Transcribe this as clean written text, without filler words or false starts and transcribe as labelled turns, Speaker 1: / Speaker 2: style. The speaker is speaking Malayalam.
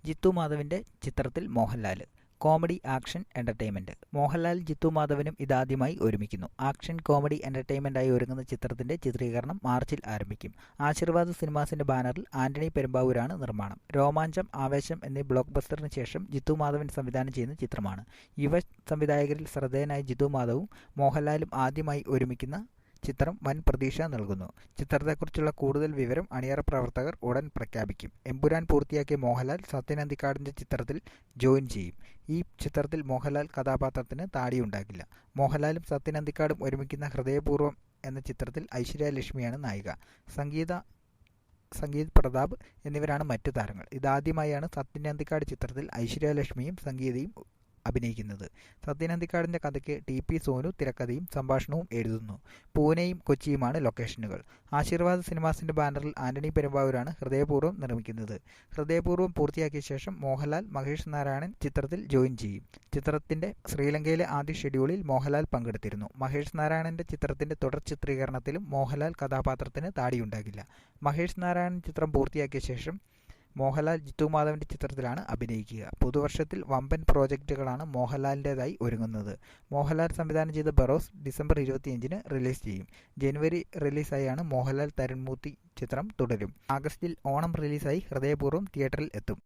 Speaker 1: ജിത്തു മാധവന്റെ ചിത്രത്തിൽ Mohanlal. Comedy, action, entertainment. Mohanlal Jithu മാധവനും ഇതാദ്യമായി ഒരുമിക്കുന്നു. ആക്ഷൻ കോമഡി എന്റർടൈൻമെന്റായി ഒരുങ്ങുന്ന ചിത്രത്തിന്റെ ചിത്രീകരണം മാർച്ചിൽ ആരംഭിക്കും. ആശീർവാദ് സിനിമാസിന്റെ ബാനറിൽ ആന്റണി പെരുമ്പാവൂരാണ് നിർമ്മാണം. രോമാഞ്ചം, ആവേശം എന്നീ ബ്ലോക്ക് ബസ്റ്ററിന് ശേഷം ജിത്തു മാധവൻ സംവിധാനം ചെയ്യുന്ന ചിത്രമാണ്. യുവ സംവിധായകരിൽ ശ്രദ്ധേയനായ ജിത്തു മാധവും മോഹൻലാലും ആദ്യമായി ഒരുമിക്കുന്ന ചിത്രം വൻ പ്രതീക്ഷ നൽകുന്നു. ചിത്രത്തെക്കുറിച്ചുള്ള കൂടുതൽ വിവരം അണിയറ പ്രവർത്തകർ ഉടൻ പ്രഖ്യാപിക്കും. എമ്പുരാൻ പൂർത്തിയാക്കിയ മോഹൻലാൽ സത്യൻ അന്തിക്കാടിന്റെ ചിത്രത്തിൽ ജോയിൻ ചെയ്യും. ഈ ചിത്രത്തിൽ മോഹൻലാൽ കഥാപാത്രത്തിന് താടിയുണ്ടാകില്ല. മോഹൻലാലും സത്യൻ അന്തിക്കാടും ഒരുമിക്കുന്ന ഹൃദയപൂർവ്വം എന്ന ചിത്രത്തിൽ ഐശ്വര്യ ലക്ഷ്മിയാണ് നായിക. സംഗീത് പ്രതാപ് എന്നിവരാണ് മറ്റു താരങ്ങൾ. ഇതാദ്യമായാണ് സത്യൻ അന്തിക്കാട് ചിത്രത്തിൽ ഐശ്വര്യ ലക്ഷ്മിയും സംഗീതയും അഭിനയിക്കുന്നത്. സത്യൻ അന്തിക്കാടിന്റെ കഥയ്ക്ക് ടി.പി. സോനു തിരക്കഥയും സംഭാഷണവും എഴുതുന്നു. പൂനെയും കൊച്ചിയുമാണ് ലൊക്കേഷനുകൾ. ആശീർവാദ് സിനിമാസിന്റെ ബാനറിൽ ആന്റണി പെരുമ്പാവൂരാണ് ഹൃദയപൂർവ്വം നിർമ്മിക്കുന്നത്. ഹൃദയപൂർവ്വം പൂർത്തിയാക്കിയ ശേഷം മോഹൻലാൽ, മഹേഷ് നാരായണൻ ചിത്രത്തിൽ ജോയിൻ ചെയ്യും. ചിത്രത്തിന്റെ ശ്രീലങ്കയിലെ ആദ്യ ഷെഡ്യൂളിൽ മോഹൻലാൽ പങ്കെടുത്തിരുന്നു. മഹേഷ് നാരായണന്റെ ചിത്രത്തിന്റെ തുടർ ചിത്രീകരണത്തിലും മോഹൻലാൽ കഥാപാത്രത്തിന് താടിയുണ്ടാകില്ല. മഹേഷ് നാരായണൻ ചിത്രം പൂർത്തിയാക്കിയ ശേഷം മോഹൻലാൽ ജിത്തു മാധവന്റെ ചിത്രത്തിലാണ് അഭിനയിക്കുക. പുതുവർഷത്തിൽ വമ്പൻ പ്രോജക്റ്റുകളാണ് മോഹൻലാലിൻ്റെതായി ഒരുങ്ങുന്നത്. മോഹൻലാൽ സംവിധാനം ചെയ്ത ബറോസ് ഡിസംബർ 25-ന് റിലീസ് ചെയ്യും. ജനുവരി റിലീസായാണ് മോഹൻലാൽ തരുൺമൂർത്തി ചിത്രം തുടരും. ആഗസ്റ്റിൽ ഓണം റിലീസായി ഹൃദയപൂർവ്വം തിയേറ്ററിൽ എത്തും.